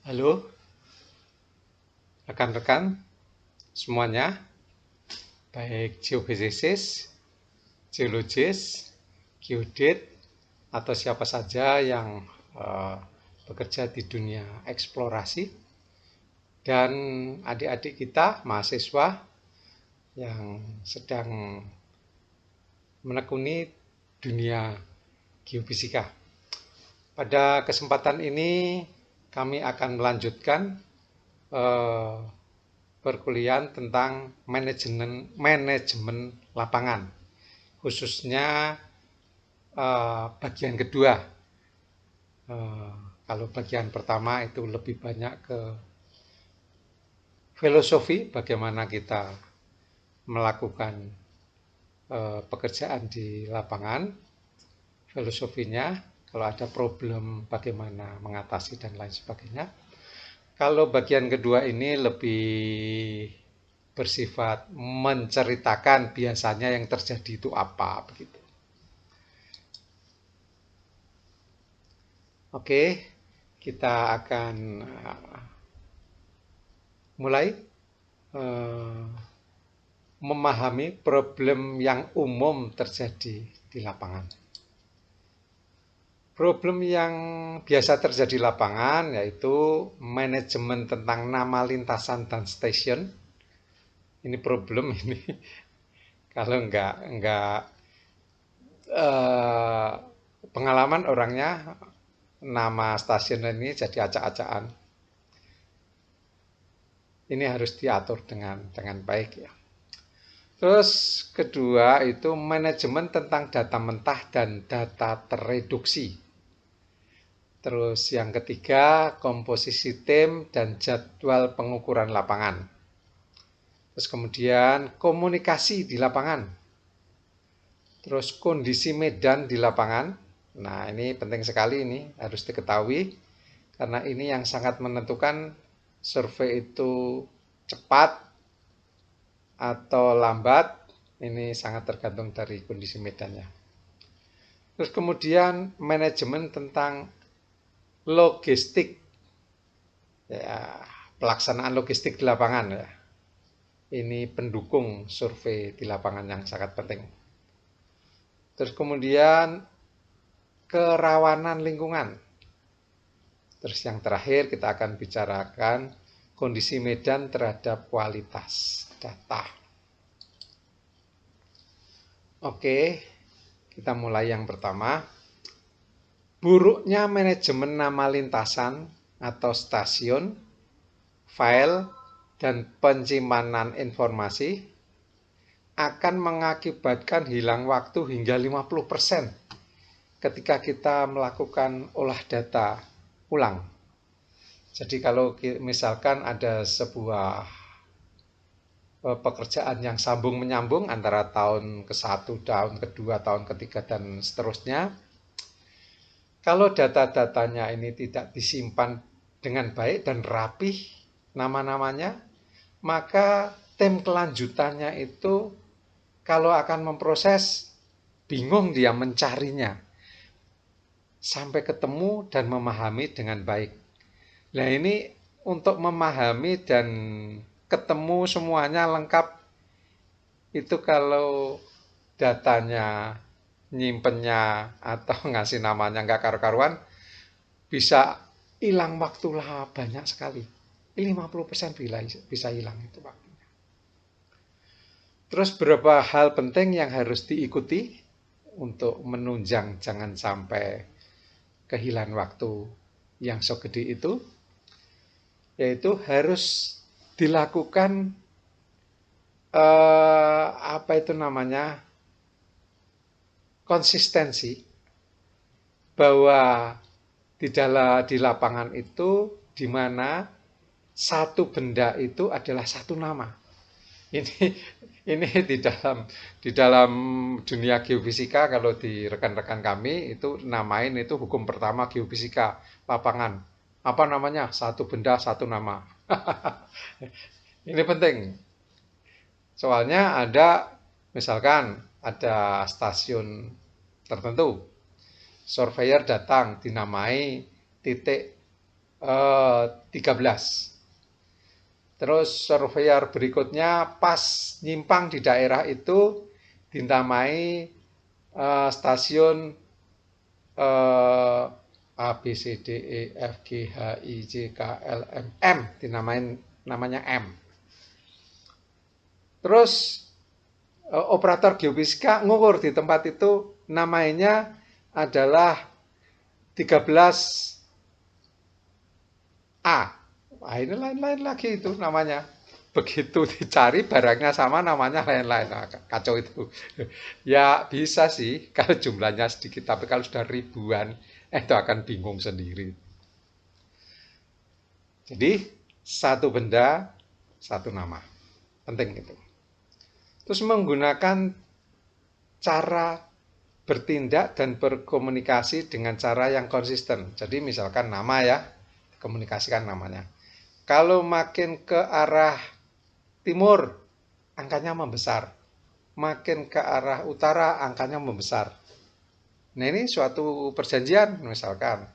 Halo, rekan-rekan semuanya, baik geofisikis, geologis, geodet, atau siapa saja yang bekerja di dunia eksplorasi, dan adik-adik kita, mahasiswa yang sedang menekuni dunia geofisika. Pada kesempatan ini kami akan melanjutkan perkuliahan tentang manajemen lapangan, khususnya bagian kedua. Kalau bagian pertama itu lebih banyak ke filosofi, bagaimana kita melakukan pekerjaan di lapangan, filosofinya, kalau ada problem bagaimana mengatasi dan lain sebagainya. Kalau bagian kedua ini lebih bersifat menceritakan biasanya yang terjadi itu apa begitu. Oke, kita akan mulai memahami problem yang umum terjadi di lapangan. Problem yang biasa terjadi di lapangan yaitu manajemen tentang nama lintasan dan stasiun. Ini problem ini. Kalau enggak pengalaman orangnya, nama stasiun ini jadi acak-acakan. Ini harus diatur dengan baik ya. Terus kedua itu manajemen tentang data mentah dan data tereduksi. Terus yang ketiga komposisi tim dan jadwal pengukuran lapangan. Terus kemudian komunikasi di lapangan. Terus kondisi medan di lapangan. Nah, ini penting sekali, ini harus diketahui karena ini yang sangat menentukan survei itu cepat atau lambat. Ini sangat tergantung dari kondisi medannya. Terus kemudian manajemen tentang logistik, ya, pelaksanaan logistik di lapangan ya. Ini pendukung survei di lapangan yang sangat penting. Terus kemudian kerawanan lingkungan. Terus yang terakhir kita akan bicarakan kondisi medan terhadap kualitas data. Oke, kita mulai yang pertama. Buruknya manajemen nama lintasan atau stasiun, file, dan penyimpanan informasi akan mengakibatkan hilang waktu hingga 50% ketika kita melakukan olah data ulang. Jadi kalau misalkan ada sebuah pekerjaan yang sambung menyambung antara tahun ke-1, tahun ke-2, tahun ke-3, dan seterusnya, kalau data-datanya ini tidak disimpan dengan baik dan rapih nama-namanya, maka tim kelanjutannya itu kalau akan memproses, bingung dia mencarinya sampai ketemu dan memahami dengan baik. Nah, ini untuk memahami dan ketemu semuanya lengkap itu kalau datanya, nyimpennya atau ngasih namanya nggak karu-karuan, bisa hilang waktu lah banyak sekali. 50% bisa hilang itu waktunya. Terus beberapa hal penting yang harus diikuti untuk menunjang jangan sampai kehilangan waktu yang segede itu, yaitu harus dilakukan konsistensi, bahwa di lapangan itu di mana satu benda itu adalah satu nama. Ini di dalam dunia geofisika, kalau di rekan-rekan kami itu namain itu hukum pertama geofisika lapangan. Apa namanya? Satu benda satu nama. Ini penting. Soalnya ada misalkan ada stasiun tertentu. surveyor datang dinamai titik 13. Terus surveyor berikutnya pas nyimpang di daerah itu dinamai stasiun A B C D E F G H I J K L M M, dinamain namanya M. Terus operator geofisika ngukur di tempat itu, namanya adalah 13A. Nah, ini lain-lain lagi itu namanya. Begitu dicari barangnya sama, namanya lain-lain. Nah, kacau itu. Ya bisa sih kalau jumlahnya sedikit, tapi kalau sudah ribuan, itu akan bingung sendiri. Jadi satu benda, satu nama. Penting itu. Terus menggunakan cara bertindak dan berkomunikasi dengan cara yang konsisten. Jadi misalkan nama ya, komunikasikan namanya. Kalau makin ke arah timur, angkanya membesar. Makin ke arah utara, angkanya membesar. Nah, ini suatu perjanjian misalkan.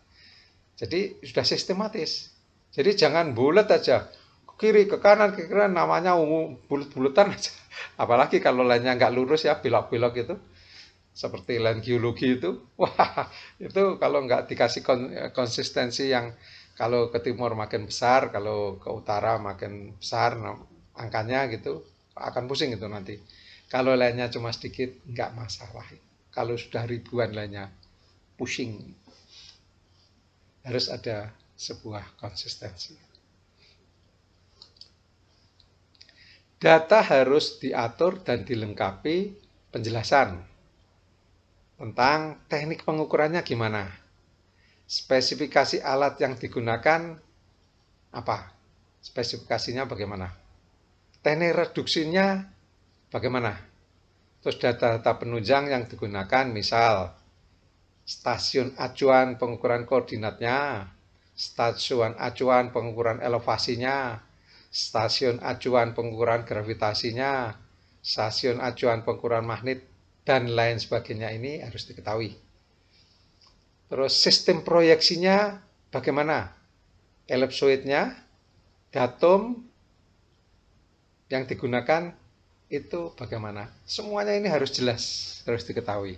Jadi sudah sistematis. Jadi jangan bulat aja. Ke kiri, ke kanan, namanya ungu, bulut-bulutan aja. Apalagi kalau lainnya nggak lurus ya, belok-belok itu. Seperti lain geologi itu. Wah, itu kalau nggak dikasih konsistensi yang kalau ke timur makin besar, kalau ke utara makin besar, angkanya gitu, akan pusing itu nanti. Kalau lainnya cuma sedikit, nggak masalah. Kalau sudah ribuan lainnya, pusing. Harus ada sebuah konsistensi. Data harus diatur dan dilengkapi penjelasan tentang teknik pengukurannya gimana. Spesifikasi alat yang digunakan apa? Spesifikasinya bagaimana? Teknik reduksinya bagaimana? Terus data-data penunjang yang digunakan, misal stasiun acuan pengukuran koordinatnya, stasiun acuan pengukuran elevasinya, stasiun acuan pengukuran gravitasinya, stasiun acuan pengukuran magnet, dan lain sebagainya, ini harus diketahui. Terus sistem proyeksinya bagaimana? Ellipsoidnya, datum yang digunakan itu bagaimana? Semuanya ini harus jelas, harus diketahui.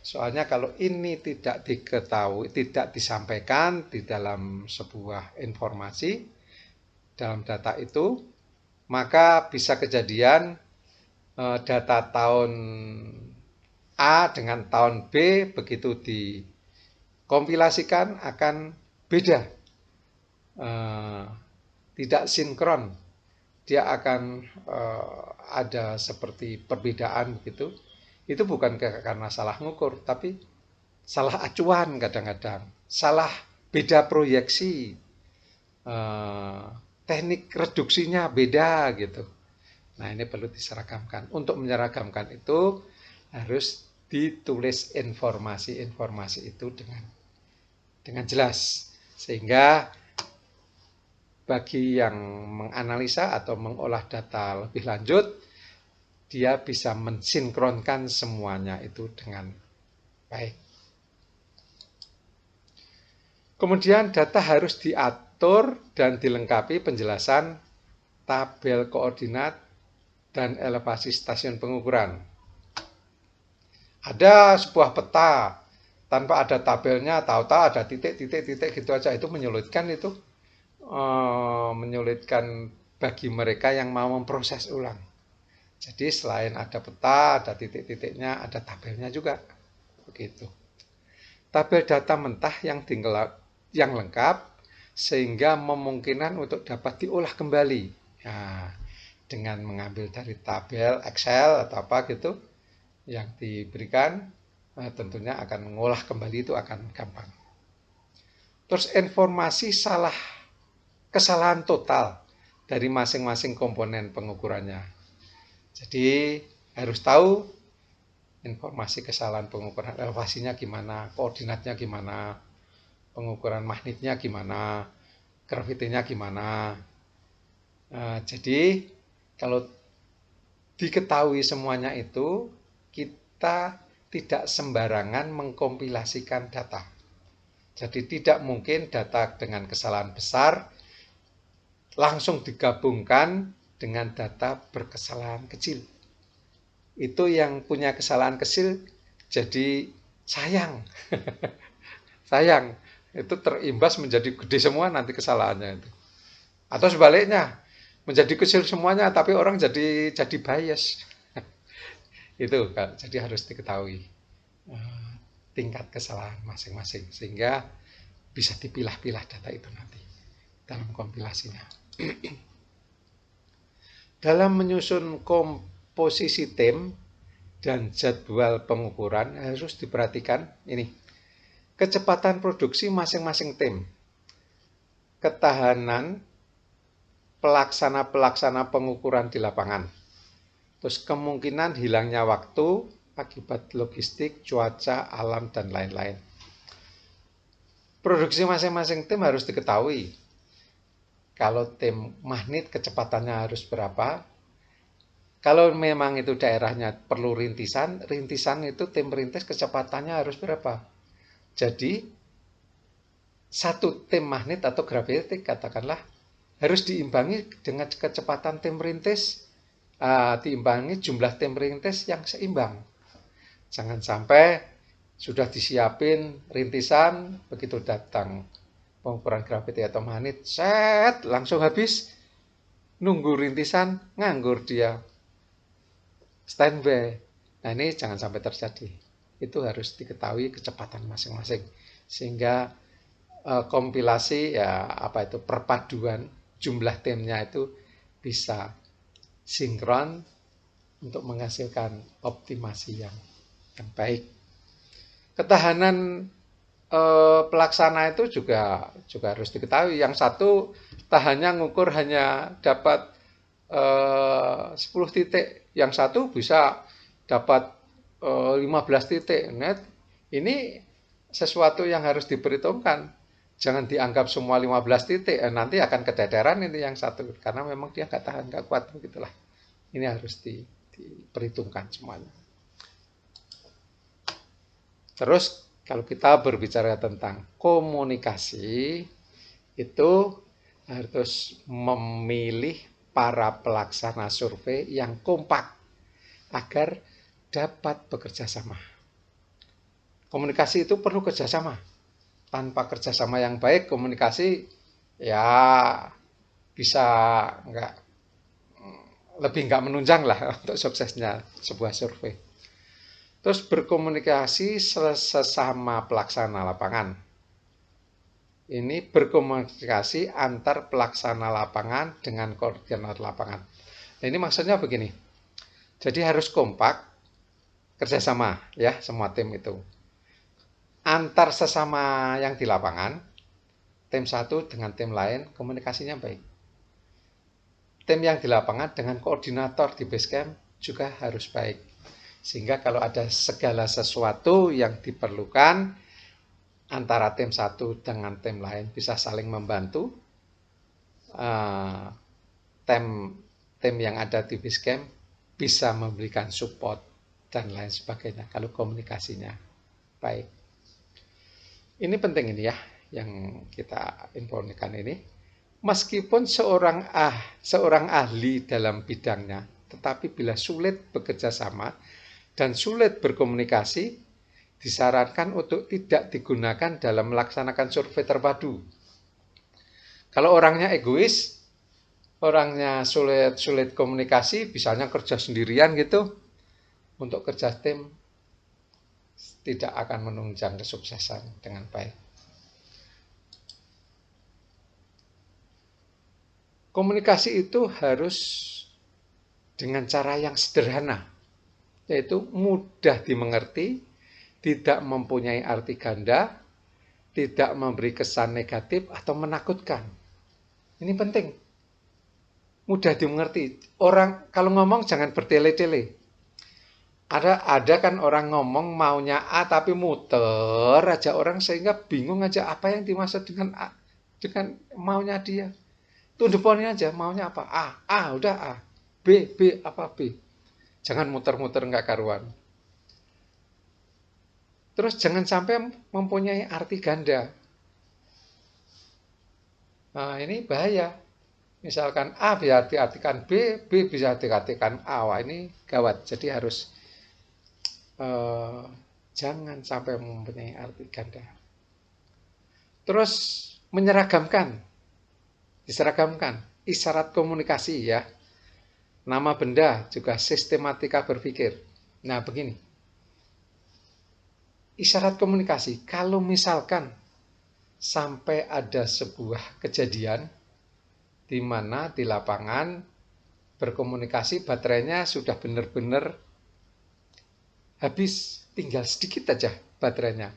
Soalnya kalau ini tidak diketahui, tidak disampaikan di dalam sebuah informasi, dalam data itu, maka bisa kejadian data tahun A dengan tahun B begitu dikompilasikan akan beda, tidak sinkron. Dia akan ada seperti perbedaan begitu. Itu bukan karena salah ngukur, tapi salah acuan kadang-kadang, salah beda proyeksi, teknik reduksinya beda gitu. Nah, ini perlu diseragamkan. Untuk menyeragamkan itu harus ditulis informasi-informasi itu dengan jelas, sehingga bagi yang menganalisa atau mengolah data lebih lanjut, dia bisa mensinkronkan semuanya itu dengan baik. Kemudian data harus diatur dan dilengkapi penjelasan tabel koordinat dan elevasi stasiun pengukuran. Ada sebuah peta tanpa ada tabelnya, tahu-tahu ada titik-titik gitu aja, itu menyulitkan itu. Menyulitkan bagi mereka yang mau memproses ulang. Jadi selain ada peta, ada titik-titiknya, ada tabelnya juga. Begitu. Tabel data mentah yang lengkap sehingga memungkinkan untuk dapat diolah kembali. Nah, dengan mengambil dari tabel Excel atau apa gitu yang diberikan, tentunya akan mengolah kembali itu akan gampang. Terus informasi kesalahan total dari masing-masing komponen pengukurannya. Jadi harus tahu informasi kesalahan pengukuran elevasinya gimana, koordinatnya gimana, pengukuran magnetnya gimana, gravitinya gimana. Jadi kalau diketahui semuanya itu, kita tidak sembarangan mengkompilasikan data. Jadi tidak mungkin data dengan kesalahan besar langsung digabungkan dengan data berkesalahan kecil. Itu yang punya kesalahan kecil jadi sayang. Sayang, itu terimbas menjadi gede semua nanti kesalahannya itu. Atau sebaliknya, menjadi kecil semuanya tapi orang jadi bias. Itu kan, jadi harus diketahui tingkat kesalahan masing-masing sehingga bisa dipilah-pilah data itu nanti dalam kompilasinya. Dalam menyusun komposisi tim dan jadwal pengukuran harus diperhatikan ini. Kecepatan produksi masing-masing tim. Ketahanan pelaksana pengukuran di lapangan. Terus kemungkinan hilangnya waktu akibat logistik, cuaca, alam, dan lain-lain. Produksi masing-masing tim harus diketahui. Kalau tim magnet kecepatannya harus berapa. Kalau memang itu daerahnya perlu rintisan itu tim rintis kecepatannya harus berapa. Jadi, satu tim magnet atau gravitik katakanlah harus diimbangi dengan kecepatan tim rintis, diimbangi jumlah tim rintis yang seimbang. Jangan sampai sudah disiapin rintisan, begitu datang pengukuran graviti atau magnet, set langsung habis, nunggu rintisan, nganggur dia, standby. Nah ini jangan sampai terjadi. Itu harus diketahui kecepatan masing-masing, sehingga kompilasi perpaduan jumlah timnya itu bisa sinkron untuk menghasilkan optimasi yang baik. Ketahanan pelaksana itu juga harus diketahui. Yang satu tahannya ngukur hanya dapat 10 titik, yang satu bisa dapat 15 titik. Net ini sesuatu yang harus diperhitungkan. Jangan dianggap semua 15 titik, nanti akan keteteran ini yang satu karena memang dia nggak tahan, nggak kuat begitulah. Ini harus diperhitungkan semuanya. Terus kalau kita berbicara tentang komunikasi, itu harus memilih para pelaksana survei yang kompak agar dapat bekerja sama. Komunikasi itu perlu kerjasama. Tanpa kerjasama yang baik, komunikasi ya bisa lebih nggak menunjang lah untuk suksesnya sebuah survei. Terus berkomunikasi sesama pelaksana lapangan. Ini berkomunikasi antar pelaksana lapangan dengan koordinator lapangan. Nah, ini maksudnya begini. Jadi harus kompak, kerjasama ya semua tim itu. Antar sesama yang di lapangan, tim satu dengan tim lain komunikasinya baik. Tim yang di lapangan dengan koordinator di base camp juga harus baik. Sehingga kalau ada segala sesuatu yang diperlukan antara tim satu dengan tim lain bisa saling membantu. Tim yang ada di base camp bisa memberikan support dan lain sebagainya kalau komunikasinya baik. Ini penting ini ya yang kita informasikan ini. Meskipun seorang ahli dalam bidangnya, tetapi bila sulit bekerja sama dan sulit berkomunikasi, disarankan untuk tidak digunakan dalam melaksanakan survei terpadu. Kalau orangnya egois, orangnya sulit komunikasi, misalnya kerja sendirian gitu, untuk kerja tim tidak akan menunjang kesuksesan dengan baik. Komunikasi itu harus dengan cara yang sederhana, yaitu mudah dimengerti, tidak mempunyai arti ganda, tidak memberi kesan negatif atau menakutkan. Ini penting. Mudah dimengerti. Orang kalau ngomong jangan bertele-tele. Ada kan orang ngomong maunya A tapi muter aja orang sehingga bingung aja apa yang dimaksud dengan A, dengan maunya dia. To the point aja, maunya apa? A, udah A. B, apa B. Jangan muter-muter nggak karuan. Terus jangan sampai mempunyai arti ganda. Nah, ini bahaya. Misalkan A bisa diartikan B, B bisa diartikan A. Wah, ini gawat. Jadi harus eh, jangan sampai mempunyai arti ganda. Terus menyeragamkan, diseragamkan, isyarat komunikasi ya. Nama benda juga sistematika berpikir. Nah, begini. Isyarat komunikasi, kalau misalkan sampai ada sebuah kejadian di mana di lapangan berkomunikasi baterainya sudah benar-benar habis, tinggal sedikit aja baterainya.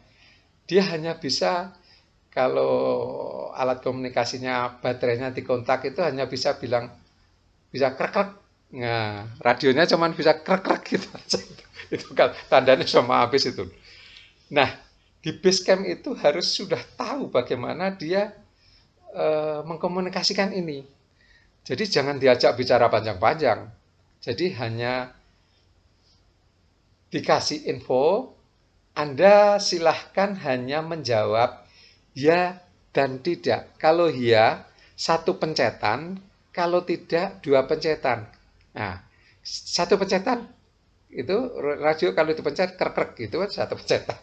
Dia hanya bisa, kalau alat komunikasinya baterainya dikontak itu hanya bisa bilang, bisa krek-krek. Nah, radionya cuman bisa krek-krek gitu aja. Itu kan tandanya sama habis itu. Nah, di base camp itu harus sudah tahu bagaimana dia mengkomunikasikan ini. Jadi jangan diajak bicara panjang-panjang. Jadi hanya dikasih info, Anda silahkan hanya menjawab ya dan tidak. Kalau ya, satu pencetan, kalau tidak, dua pencetan. Nah, satu pencetan, itu radio kalau dipencet krek-krek gitu kan satu pencetan.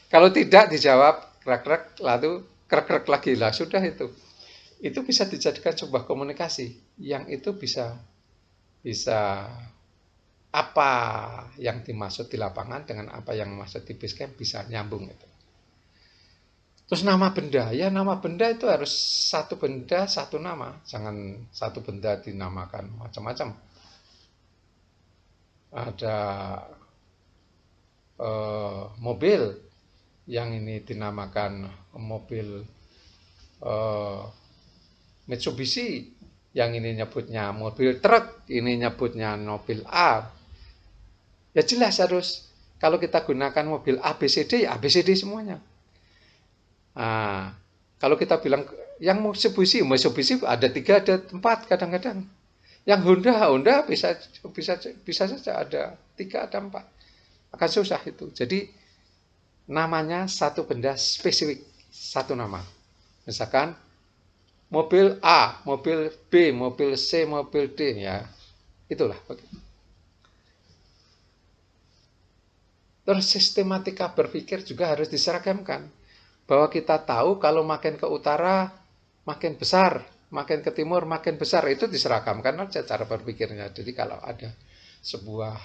Kalau tidak dijawab krek-krek, lalu krek-krek lagi lah, sudah itu. Itu bisa dijadikan sebuah komunikasi yang itu bisa bisa apa yang dimaksud di lapangan dengan apa yang dimaksud di base camp bisa nyambung itu. Terus nama benda, ya nama benda itu harus satu benda satu nama, jangan satu benda dinamakan macam-macam. Ada mobil yang ini dinamakan mobil Mitsubishi, yang ini nyebutnya mobil truk, ini nyebutnya mobil A. Ya jelas harus, kalau kita gunakan mobil ABCD, ya ABCD semuanya. Nah, kalau kita bilang yang Mitsubishi ada 3, ada 4 kadang-kadang. Yang Honda bisa saja ada 3, ada 4. Akan susah itu. Jadi namanya satu benda spesifik, satu nama. Misalkan mobil A, mobil B, mobil C, mobil D, ya itulah. Terus sistematika berpikir juga harus diseragamkan. Bahwa kita tahu kalau makin ke utara makin besar, makin ke timur makin besar, itu diseragamkan aja cara berpikirnya. Jadi kalau ada sebuah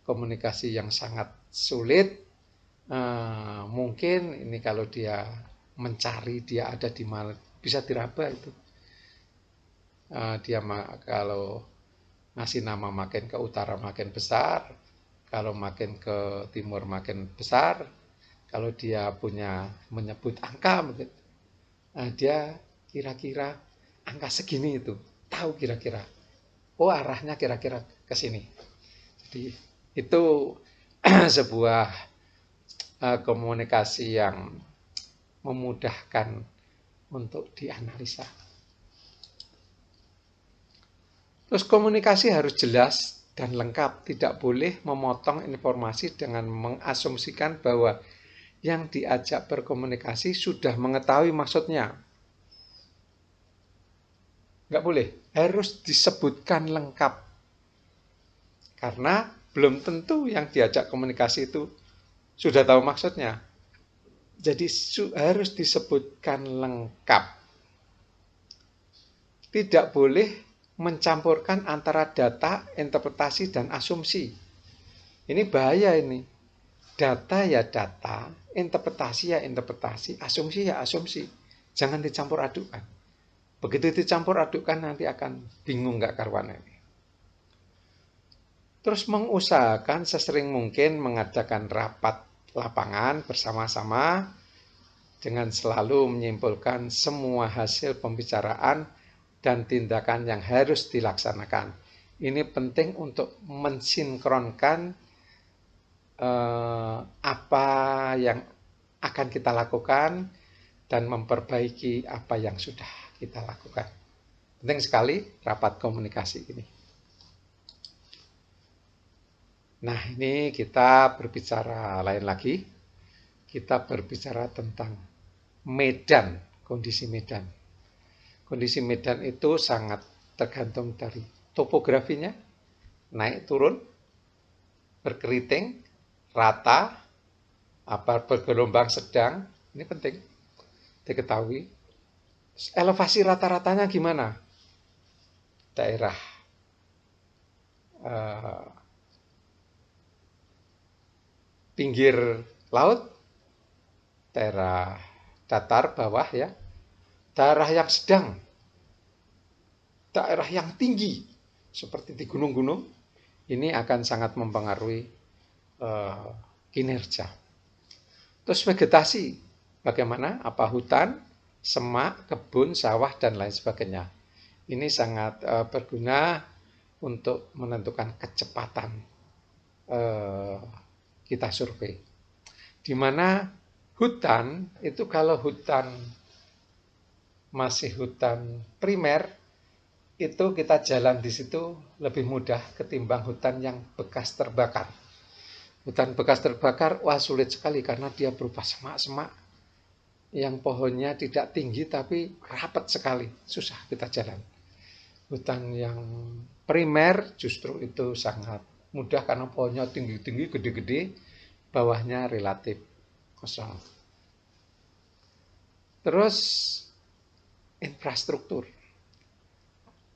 komunikasi yang sangat sulit, mungkin ini kalau dia mencari dia ada di mana, bisa diraba itu. Dia kalau ngasih nama makin ke utara makin besar, kalau makin ke timur makin besar, kalau dia punya menyebut angka, dia kira-kira angka segini itu, tahu kira-kira, oh arahnya kira-kira ke sini. Jadi itu sebuah komunikasi yang memudahkan untuk dianalisa. Terus komunikasi harus jelas dan lengkap, tidak boleh memotong informasi dengan mengasumsikan bahwa yang diajak berkomunikasi sudah mengetahui maksudnya. Nggak boleh, harus disebutkan lengkap. Karena belum tentu yang diajak komunikasi itu sudah tahu maksudnya. Jadi harus disebutkan lengkap. Tidak boleh mencampurkan antara data, interpretasi, dan asumsi. Ini bahaya ini. Data ya data, interpretasi ya interpretasi, asumsi ya asumsi. Jangan dicampur adukan. Begitu dicampur adukan nanti akan bingung nggak karuan ini. Terus mengusahakan sesering mungkin mengadakan rapat lapangan bersama-sama dengan selalu menyimpulkan semua hasil pembicaraan dan tindakan yang harus dilaksanakan. Ini penting untuk mensinkronkan apa yang akan kita lakukan dan memperbaiki apa yang sudah kita lakukan. Penting sekali rapat komunikasi ini. Nah, ini kita berbicara lain lagi. kita berbicara tentang medan, kondisi medan. Kondisi medan itu sangat tergantung dari topografinya, naik turun, berkeriting, rata, apa bergelombang sedang, ini penting diketahui. Elevasi rata-ratanya gimana? Daerah pinggir laut, daerah datar bawah ya, daerah yang sedang, daerah yang tinggi seperti di gunung-gunung, ini akan sangat mempengaruhi kinerja. Terus vegetasi, bagaimana? Apa hutan, semak, kebun, sawah, dan lain sebagainya. Ini sangat berguna untuk menentukan kecepatan kita survei. Di mana hutan itu kalau hutan masih hutan primer, itu kita jalan di situ lebih mudah ketimbang hutan yang bekas terbakar. Hutan bekas terbakar, wah sulit sekali karena dia berupa semak-semak yang pohonnya tidak tinggi tapi rapat sekali, susah kita jalan. Hutan yang primer justru itu sangat mudah karena pohonnya tinggi-tinggi, gede-gede, bawahnya relatif kosong. Terus infrastruktur.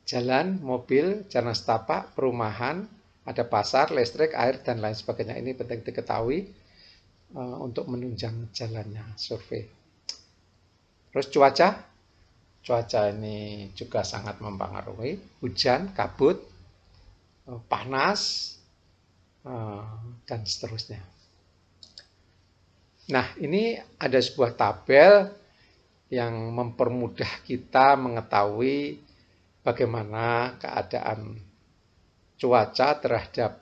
Jalan, mobil, jalan setapak, perumahan, ada pasar, listrik, air, dan lain sebagainya. Ini penting diketahui untuk menunjang jalannya survei. Terus cuaca ini juga sangat mempengaruhi. Hujan, kabut, panas, dan seterusnya. Nah, ini ada sebuah tabel yang mempermudah kita mengetahui bagaimana keadaan cuaca terhadap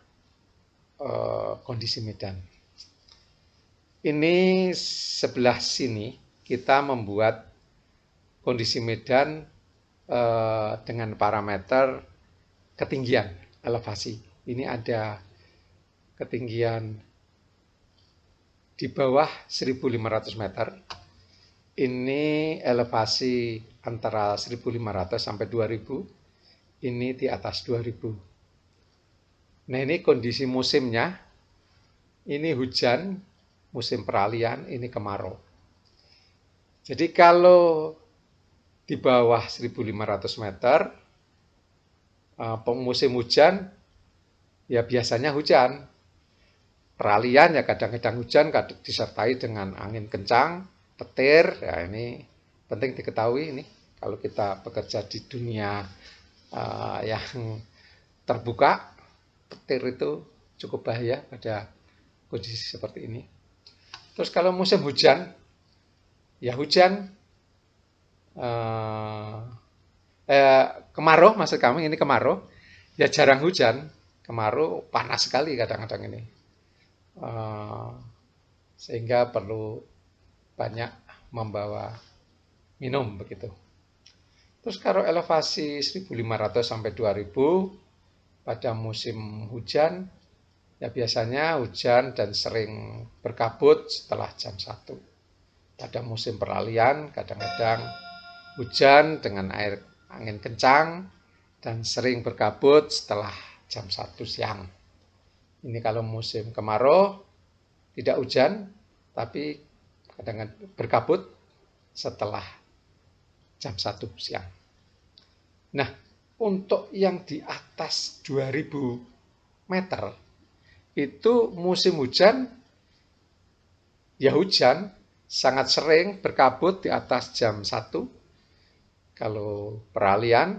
kondisi medan. Ini sebelah sini kita membuat kondisi medan dengan parameter ketinggian elevasi. Ini ada ketinggian di bawah 1.500 meter. Ini elevasi antara 1.500 sampai 2.000. Ini di atas 2.000. Nah, ini kondisi musimnya. Ini hujan, musim peralihan, ini kemarau. Jadi kalau di bawah 1.500 meter, musim hujan, ya biasanya hujan. Peralihan ya kadang-kadang hujan, kadang disertai dengan angin kencang, petir. Ya ini penting diketahui ini. Kalau kita bekerja di dunia yang terbuka, petir itu cukup bahaya pada kondisi seperti ini. Terus kalau musim hujan, ya hujan, kemarau, maksud kami ini kemarau, ya jarang hujan, kemarau panas sekali kadang-kadang ini. Sehingga perlu banyak membawa minum begitu. Terus kalau elevasi 1.500 sampai 2.000 pada musim hujan, ya biasanya hujan dan sering berkabut setelah jam 1. Pada musim peralihan kadang-kadang hujan dengan angin kencang dan sering berkabut setelah jam 1 siang. Ini kalau musim kemarau tidak hujan, tapi kadang-kadang berkabut setelah jam 1 siang. Nah, untuk yang di atas 2.000 meter, itu musim hujan, ya hujan, sangat sering berkabut di atas jam 1. Kalau peralihan,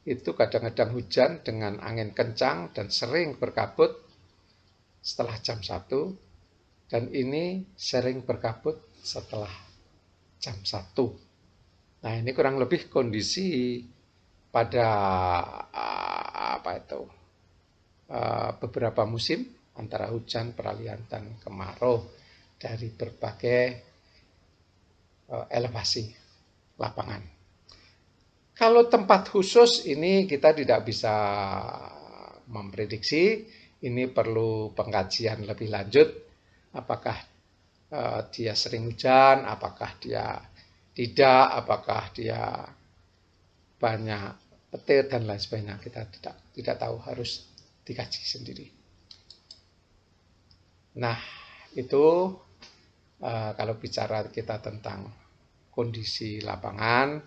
itu kadang-kadang hujan dengan angin kencang dan sering berkabut setelah jam 1, dan ini sering berkabut setelah jam 1. Nah, ini kurang lebih kondisi pada beberapa musim antara hujan, peralihan, dan kemarau dari berbagai elevasi lapangan. Kalau tempat khusus ini kita tidak bisa memprediksi. Ini perlu pengkajian lebih lanjut, apakah dia sering hujan, apakah dia tidak, apakah dia banyak petir dan lain sebagainya. Kita tidak tahu, harus dikaji sendiri. Nah, itu kalau bicara kita tentang kondisi lapangan,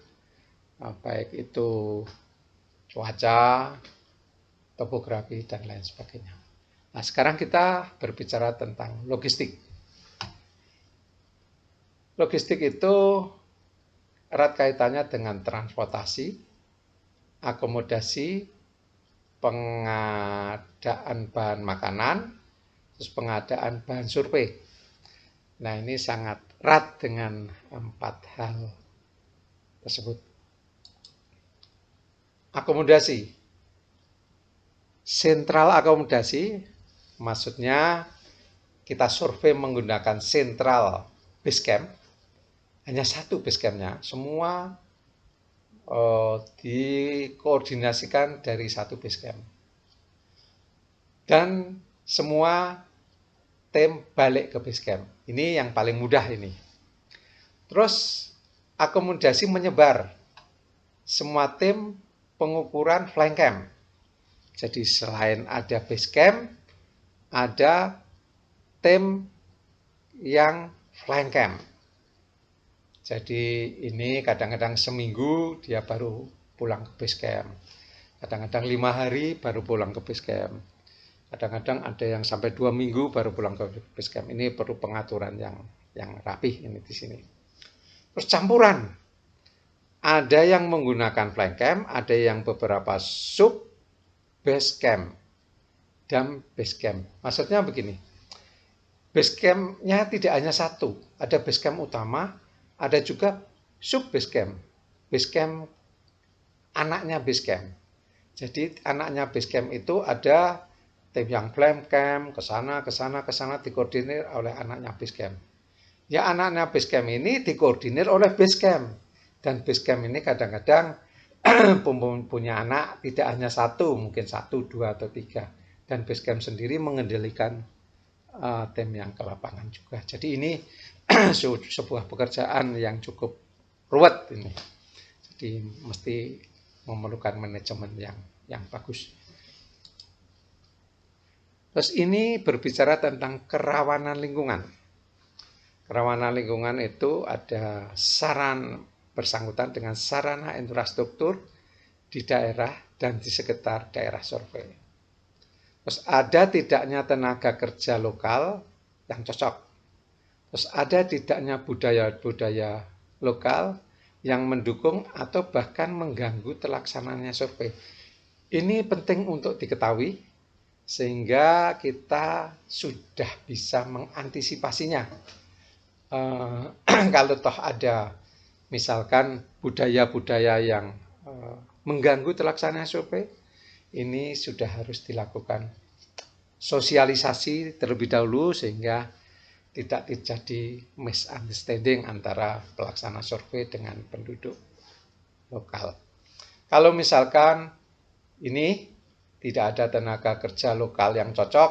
baik itu cuaca, topografi, dan lain sebagainya. Nah, sekarang kita berbicara tentang logistik. Logistik itu erat kaitannya dengan transportasi, akomodasi, pengadaan bahan makanan, terus pengadaan bahan survei. Nah, ini sangat erat dengan 4 hal tersebut. Akomodasi. Sentral akomodasi, maksudnya kita survei menggunakan sentral base camp. Hanya satu base campnya, semua dikoordinasikan dari satu base camp. Dan semua tim balik ke base camp. Ini yang paling mudah ini. Terus akomodasi menyebar. Semua tim pengukuran flying camp. Jadi selain ada base camp, ada tim yang flying camp. Jadi ini kadang-kadang seminggu dia baru pulang ke base camp. Kadang-kadang 5 hari baru pulang ke base camp. Kadang-kadang ada yang sampai 2 minggu baru pulang ke base camp. Ini perlu pengaturan yang rapih ini di sini. Terus campuran. Ada yang menggunakan flying camp, ada yang beberapa sub base camp dan base camp. Maksudnya begini. Base camp-nya tidak hanya satu. Ada base camp utama, ada juga sub base camp. Base camp anaknya base camp. Jadi anaknya base camp itu ada tim yang flying camp, ke sana dikoordinir oleh anaknya base camp. Ya, anaknya base camp ini dikoordinir oleh base camp. Dan base camp ini kadang-kadang punya anak tidak hanya satu, mungkin 1, 2, atau 3. Dan base camp sendiri mengendalikan tim yang ke lapangan juga. Jadi ini sebuah pekerjaan yang cukup ruwet ini. Jadi mesti memerlukan manajemen yang bagus. Terus ini berbicara tentang kerawanan lingkungan. Kerawanan lingkungan itu ada bersangkutan dengan sarana infrastruktur di daerah dan di sekitar daerah survei. Terus ada tidaknya tenaga kerja lokal yang cocok. Terus ada tidaknya budaya-budaya lokal yang mendukung atau bahkan mengganggu terlaksananya survei. Ini penting untuk diketahui sehingga kita sudah bisa mengantisipasinya. Kalau toh ada misalkan budaya-budaya yang mengganggu terlaksananya survei, ini sudah harus dilakukan sosialisasi terlebih dahulu sehingga tidak terjadi misunderstanding antara pelaksana survei dengan penduduk lokal. Kalau misalkan ini tidak ada tenaga kerja lokal yang cocok,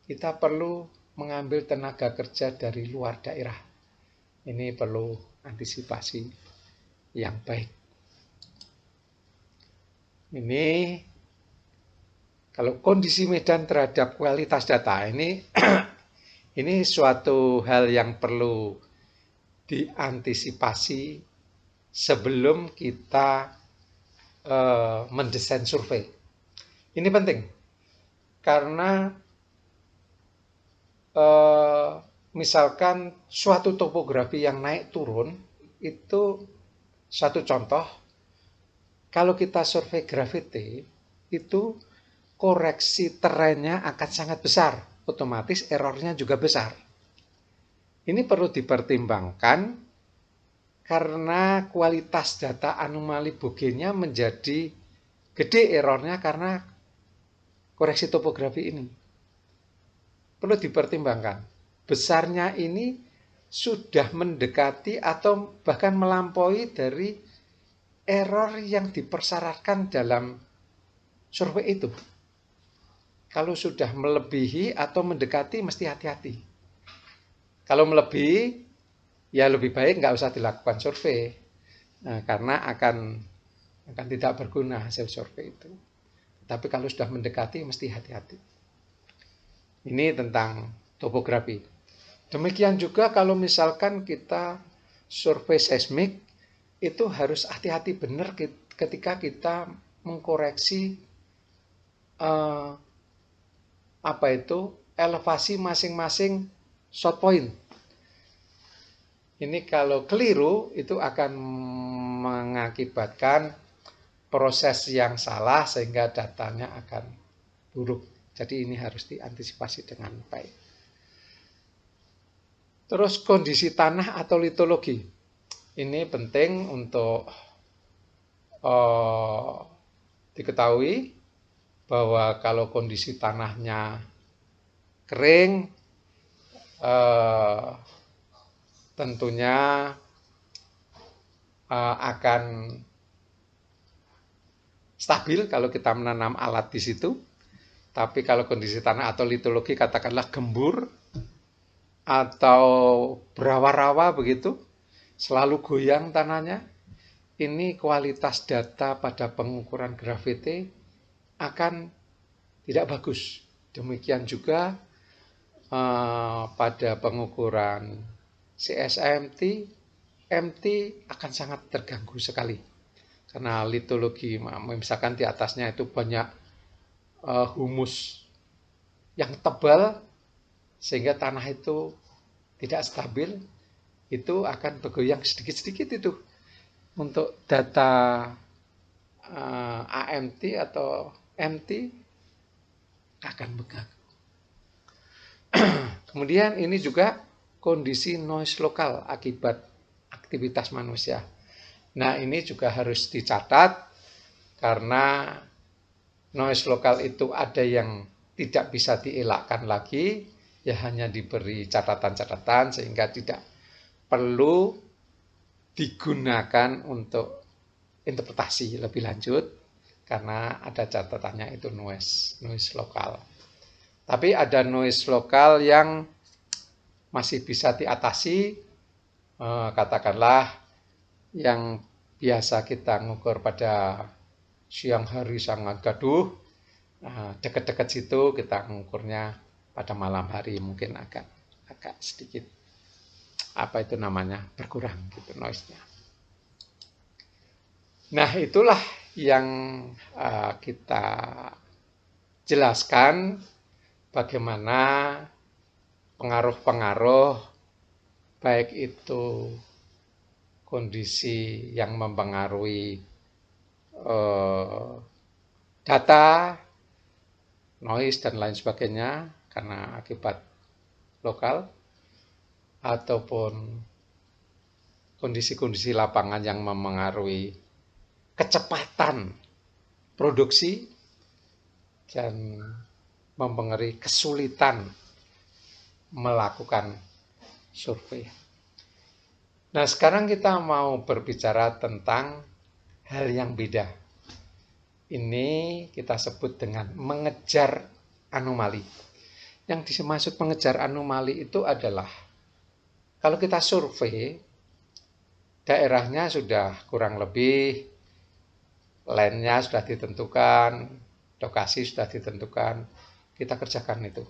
kita perlu mengambil tenaga kerja dari luar daerah. Ini perlu antisipasi yang baik. Ini kalau kondisi medan terhadap kualitas data ini suatu hal yang perlu diantisipasi sebelum kita mendesain survei. Ini penting karena misalkan suatu topografi yang naik turun itu satu contoh. Kalau kita survei gravity itu koreksi terennya akan sangat besar, otomatis errornya juga besar. Ini perlu dipertimbangkan karena kualitas data anomali Boolean-nya menjadi gede errornya karena koreksi topografi ini. Perlu dipertimbangkan. Besarnya ini sudah mendekati atau bahkan melampaui dari error yang dipersyaratkan dalam survei itu. Kalau sudah melebihi atau mendekati mesti hati-hati. Kalau melebihi, ya lebih baik nggak usah dilakukan survei. Nah, karena akan tidak berguna hasil survei itu. Tapi kalau sudah mendekati, mesti hati-hati. Ini tentang topografi. Demikian juga kalau misalkan kita survei seismik, itu harus hati-hati benar ketika kita mengkoreksi eh, apa itu elevasi masing-masing shot point. Ini kalau keliru itu akan mengakibatkan proses yang salah sehingga datanya akan buruk. Jadi ini harus diantisipasi dengan baik. Terus kondisi tanah atau litologi. Ini penting untuk diketahui bahwa kalau kondisi tanahnya kering, tentunya akan stabil kalau kita menanam alat di situ. Tapi kalau kondisi tanah atau litologi katakanlah gembur atau berawa-rawa begitu, selalu goyang tanahnya, ini kualitas data pada pengukuran graviti akan tidak bagus. Demikian juga pada pengukuran CSMT, MT akan sangat terganggu sekali. Karena litologi, misalkan di atasnya itu banyak humus yang tebal, sehingga tanah itu tidak stabil, itu akan bergoyang sedikit-sedikit itu. Untuk data AMT atau MT akan mengganggu. Kemudian ini juga kondisi noise lokal akibat aktivitas manusia. Nah, ini juga harus dicatat karena noise lokal itu ada yang tidak bisa dielakkan lagi, ya hanya diberi catatan-catatan sehingga tidak perlu digunakan untuk interpretasi lebih lanjut karena ada catatannya itu noise lokal. Tapi ada noise lokal yang masih bisa diatasi, katakanlah yang biasa kita ngukur pada siang hari sangat gaduh, dekat-dekat situ kita ngukurnya pada malam hari mungkin agak sedikit apa itu namanya berkurang gitu noise-nya. Nah, itulah yang kita jelaskan bagaimana pengaruh-pengaruh baik itu kondisi yang mempengaruhi data, noise dan lain sebagainya karena akibat lokal, ataupun kondisi-kondisi lapangan yang mempengaruhi kecepatan produksi dan mempengaruhi kesulitan melakukan survei. Nah, sekarang kita mau berbicara tentang hal yang beda. Ini kita sebut dengan mengejar anomali. Yang dimaksud mengejar anomali itu adalah kalau kita survei, daerahnya sudah kurang lebih, land-nya sudah ditentukan, lokasi sudah ditentukan, kita kerjakan itu.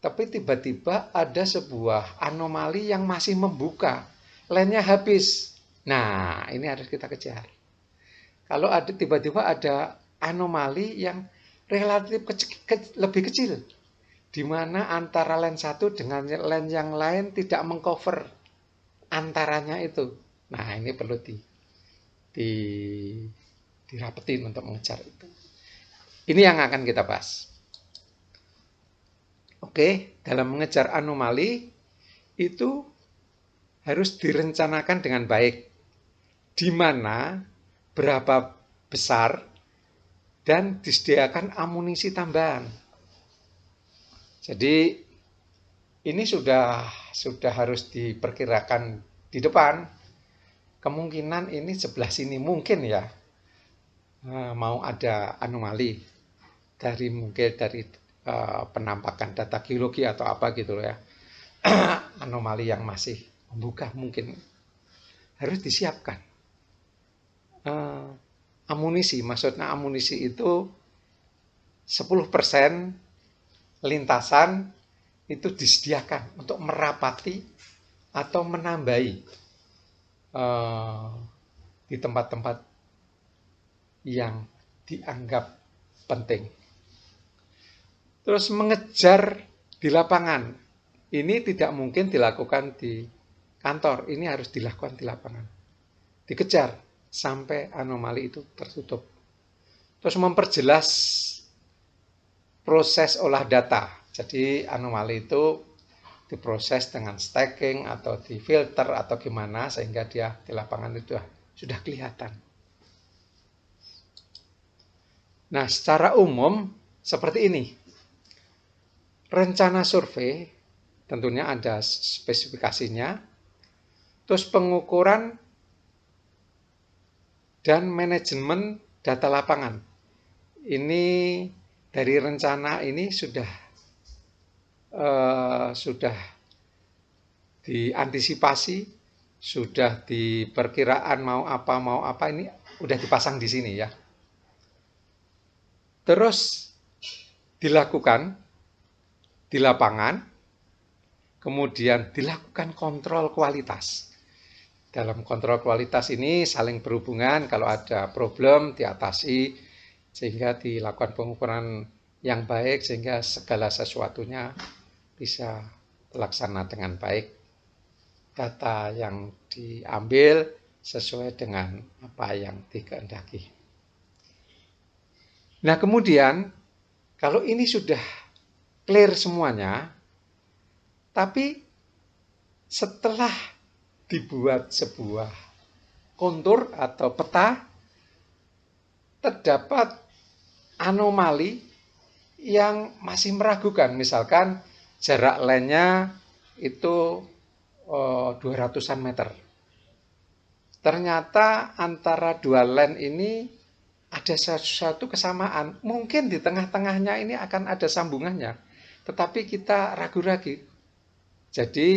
Tapi tiba-tiba ada sebuah anomali yang masih membuka, land-nya habis. Nah, ini harus kita kejar. Kalau ada tiba-tiba ada anomali yang relatif lebih kecil, di mana antara land satu dengan land yang lain tidak mengcover antaranya itu. Nah, ini perlu dirapetin untuk mengejar itu. Ini yang akan kita bahas. Oke, dalam mengejar anomali itu harus direncanakan dengan baik. Di mana berapa besar dan disediakan amunisi tambahan. Jadi ini sudah harus diperkirakan di depan. Kemungkinan ini sebelah sini mungkin ya mau ada anomali mungkin dari penampakan data geologi atau apa gitu ya. anomali yang masih membuka mungkin harus disiapkan. Amunisi, maksudnya amunisi itu 10% lintasan itu disediakan untuk merapati atau menambahi di tempat-tempat yang dianggap penting. Terus mengejar di lapangan, ini tidak mungkin dilakukan di kantor, ini harus dilakukan di lapangan. Dikejar sampai anomali itu tertutup. Terus memperjelas proses olah data. Jadi anomali itu diproses dengan stacking atau difilter atau gimana sehingga dia di lapangan itu sudah kelihatan. Nah, secara umum seperti ini. Rencana survei tentunya ada spesifikasinya. Terus pengukuran dan manajemen data lapangan. Ini dari rencana ini sudah diantisipasi, sudah diperkiraan mau apa ini udah dipasang di sini ya. Terus dilakukan di lapangan, kemudian dilakukan kontrol kualitas. Dalam kontrol kualitas ini saling berhubungan, kalau ada problem diatasi sehingga dilakukan pengukuran yang baik sehingga segala sesuatunya bisa terlaksana dengan baik. Data yang diambil sesuai dengan apa yang dikehendaki. Nah, kemudian kalau ini sudah clear semuanya, tapi setelah dibuat sebuah kontur atau peta, terdapat anomali yang masih meragukan. Misalkan jarak line-nya itu 200-an meter. Ternyata antara dua line ini ada sesuatu kesamaan. Mungkin di tengah-tengahnya ini akan ada sambungannya. Tetapi kita ragu-ragu. Jadi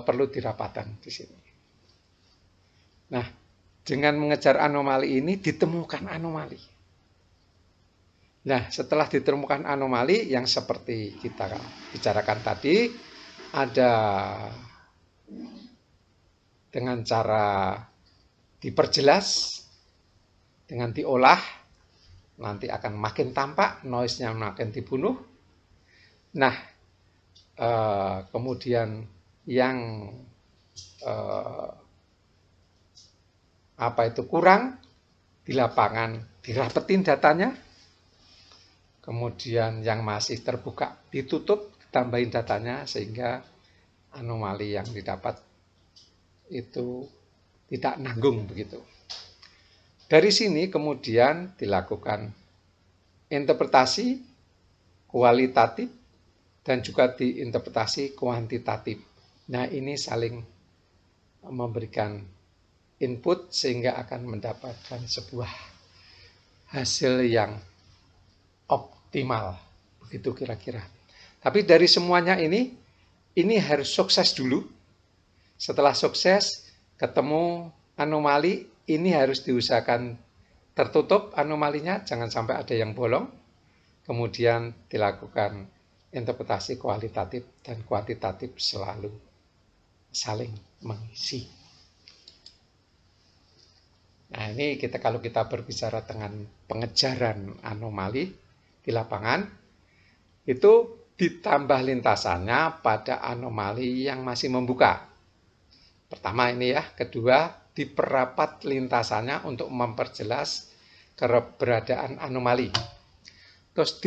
perlu dirapatkan di sini. Nah, dengan mengejar anomali ini ditemukan anomali. Nah, setelah ditemukan anomali yang seperti kita bicarakan tadi, ada dengan cara diperjelas, dengan diolah, nanti akan makin tampak, noise-nya makin dibunuh. Nah, kemudian yang kurang di lapangan dirapetin datanya, kemudian yang masih terbuka ditutup, tambahin datanya sehingga anomali yang didapat itu tidak nanggung begitu. Dari sini kemudian dilakukan interpretasi kualitatif dan juga diinterpretasi kuantitatif. Nah, ini saling memberikan input sehingga akan mendapatkan sebuah hasil yang optimal. Begitu kira-kira. Tapi dari semuanya ini harus sukses dulu. Setelah sukses, ketemu anomali, ini harus diusahakan tertutup anomalinya, jangan sampai ada yang bolong. Kemudian dilakukan interpretasi kualitatif dan kuantitatif selalu saling mengisi. Nah, ini kalau kita berbicara dengan pengejaran anomali di lapangan, itu ditambah lintasannya pada anomali yang masih membuka. Pertama ini ya, kedua diperapat lintasannya untuk memperjelas keberadaan anomali. Terus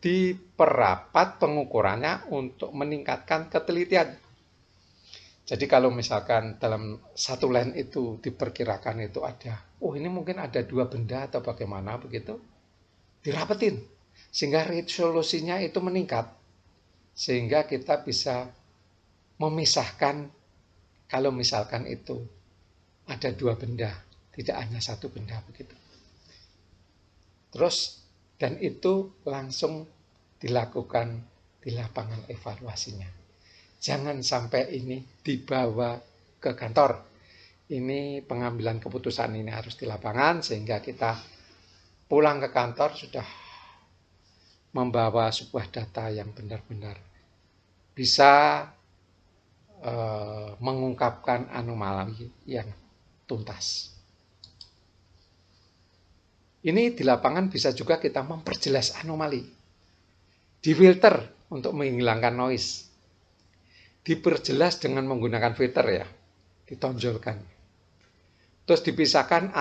diperapat pengukurannya untuk meningkatkan ketelitian. Jadi kalau misalkan dalam satu line itu diperkirakan itu ada, ini mungkin ada dua benda atau bagaimana begitu, dirapetin sehingga resolusinya itu meningkat, sehingga kita bisa memisahkan kalau misalkan itu ada dua benda, tidak hanya satu benda begitu. Terus dan itu langsung dilakukan di lapangan evaluasinya. jangan sampai ini dibawa ke kantor. Ini pengambilan keputusan ini harus di lapangan, sehingga kita pulang ke kantor sudah membawa sebuah data yang benar-benar bisa mengungkapkan anomali yang tuntas. Ini di lapangan bisa juga kita memperjelas anomali, difilter untuk menghilangkan noise, diperjelas dengan menggunakan filter ya, ditonjolkan. Terus dipisahkan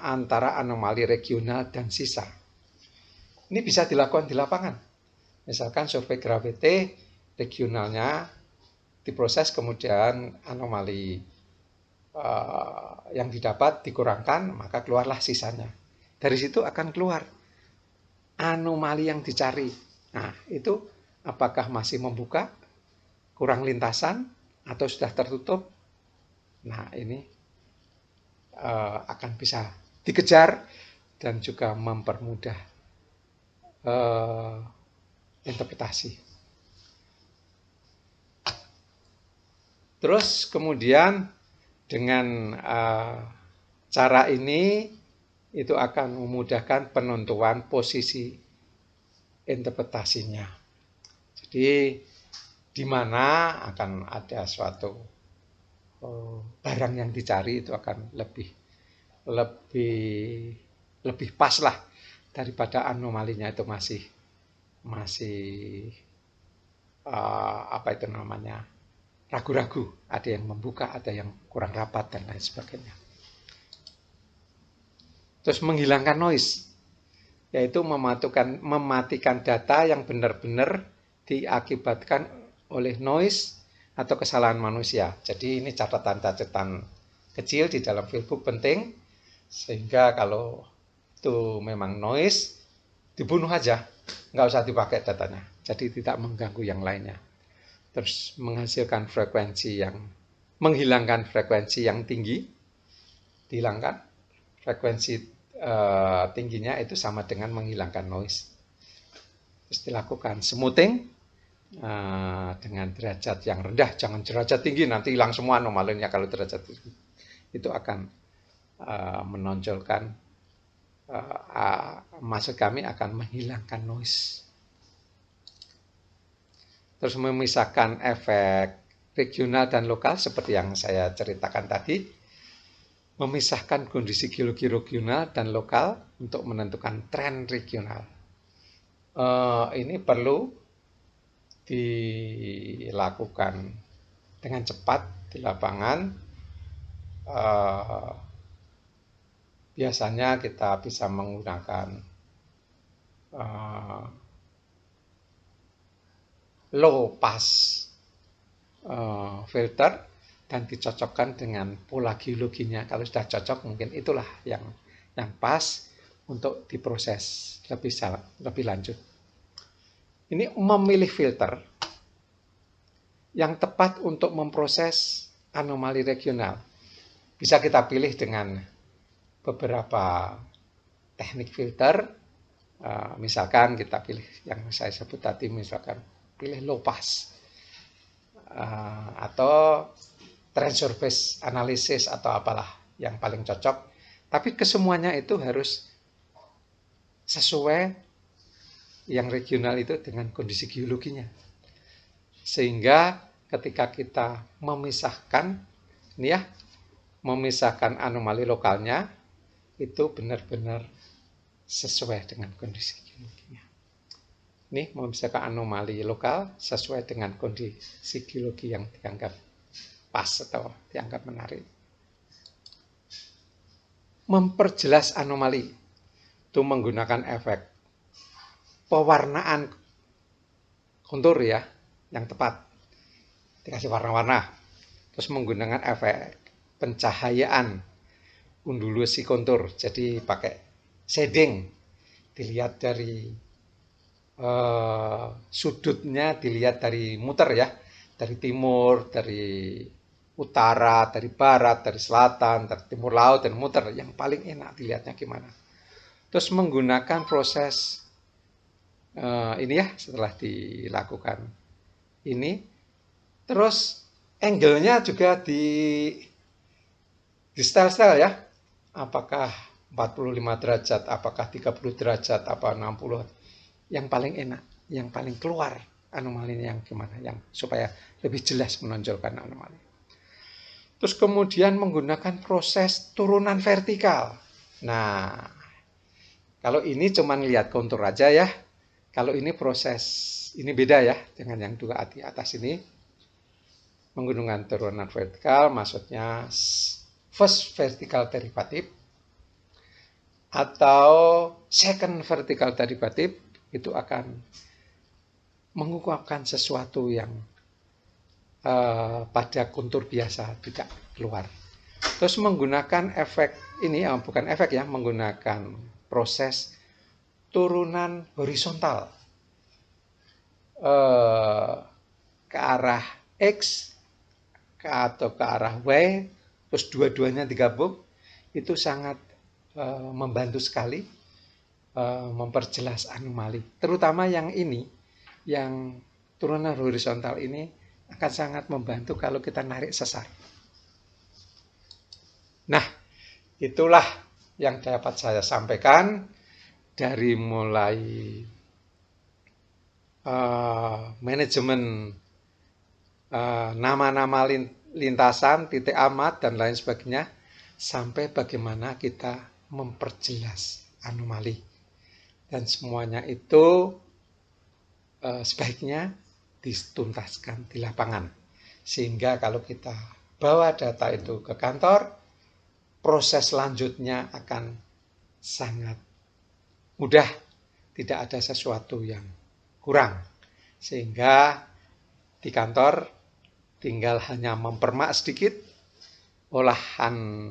antara anomali regional dan sisa. Ini bisa dilakukan di lapangan. Misalkan survei gravity regionalnya diproses, kemudian anomali yang didapat dikurangkan, maka keluarlah sisanya. Dari situ akan keluar anomali yang dicari. Nah, itu apakah masih membuka, kurang lintasan, atau sudah tertutup? Nah, ini akan bisa dikejar dan juga mempermudah interpretasi. Terus kemudian dengan cara ini itu akan memudahkan penentuan posisi interpretasinya. Jadi di mana akan ada suatu barang yang dicari itu akan lebih pas lah daripada anomalinya itu masih apa itu namanya, ragu-ragu, ada yang membuka, ada yang kurang rapat dan lain sebagainya. Terus menghilangkan noise, yaitu mematikan data yang benar-benar diakibatkan oleh noise atau kesalahan manusia. Jadi ini catatan-catatan kecil di dalam filebook penting, sehingga kalau itu memang noise, dibunuh aja, nggak usah dipakai datanya. Jadi tidak mengganggu yang lainnya. Terus menghilangkan frekuensi yang tinggi, dihilangkan. Frekuensi tingginya itu sama dengan menghilangkan noise. Terus dilakukan smoothing dengan derajat yang rendah, jangan derajat tinggi, nanti hilang semua anomalinya. Kalau derajat tinggi itu akan menonjolkan, maksud kami akan menghilangkan noise. Terus memisahkan efek regional dan lokal seperti yang saya ceritakan tadi. Memisahkan kondisi geologi regional dan lokal untuk menentukan tren regional. Ini perlu dilakukan dengan cepat di lapangan. Biasanya kita bisa menggunakan low pass filter dan dicocokkan dengan pola geologinya. Kalau sudah cocok, mungkin itulah yang pas untuk diproses lebih lanjut. Ini memilih filter yang tepat untuk memproses anomali regional. Bisa kita pilih dengan beberapa teknik filter. Misalkan kita pilih yang saya sebut tadi, misalkan pilih low pass atau trend surface analysis atau apalah yang paling cocok. Tapi kesemuanya itu harus sesuai yang regional itu dengan kondisi geologinya. Sehingga ketika kita memisahkan anomali lokalnya itu benar-benar sesuai dengan kondisi geologinya. Ini memisahkan anomali lokal sesuai dengan kondisi geologi yang dianggap pas atau dianggap menarik. Memperjelas anomali itu menggunakan efek pewarnaan kontur ya, yang tepat. Dikasih warna-warna. Terus menggunakan efek pencahayaan undulasi kontur. Jadi pakai shading. Dilihat dari sudutnya, dilihat dari muter ya. Dari timur, dari utara, dari barat, dari selatan, dari timur laut, dan muter. Yang paling enak dilihatnya gimana. Terus menggunakan proses ini ya, setelah dilakukan ini, Terus angle-nya juga di style-style ya. Apakah 45 derajat, apakah 30 derajat, apa 60. Yang paling enak, yang paling keluar anomalinya yang gimana, yang supaya lebih jelas menonjolkan anomali. Terus kemudian menggunakan proses turunan vertikal. Nah, kalau ini cuma lihat kontur aja ya. Kalau ini proses, ini beda ya dengan yang dua di atas ini. Menggunakan turunan vertikal maksudnya first vertical derivative atau second vertical derivative itu akan mengungkapkan sesuatu yang pada kontur biasa tidak keluar. Terus menggunakan efek ini, bukan efek ya, menggunakan proses turunan horizontal ke arah X atau ke arah Y, terus dua-duanya digabung, itu sangat membantu sekali memperjelas anomali. Terutama yang ini, yang turunan horizontal ini akan sangat membantu kalau kita narik sesar. Nah, itulah yang dapat saya sampaikan dari mulai manajemen nama-nama lintasan, titik amat, dan lain sebagainya, sampai bagaimana kita memperjelas anomali. Dan semuanya itu sebaiknya dituntaskan di lapangan. Sehingga kalau kita bawa data itu ke kantor, proses selanjutnya akan sangat mudah, tidak ada sesuatu yang kurang. Sehingga di kantor tinggal hanya mempermak sedikit olahan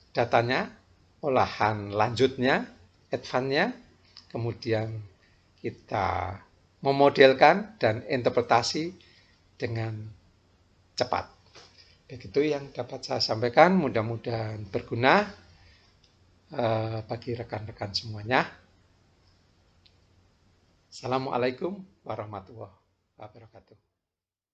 datanya, olahan lanjutnya, advance-nya, kemudian kita memodelkan dan interpretasi dengan cepat. Begitu yang dapat saya sampaikan, mudah-mudahan berguna bagi rekan-rekan semuanya. Assalamualaikum warahmatullahi wabarakatuh.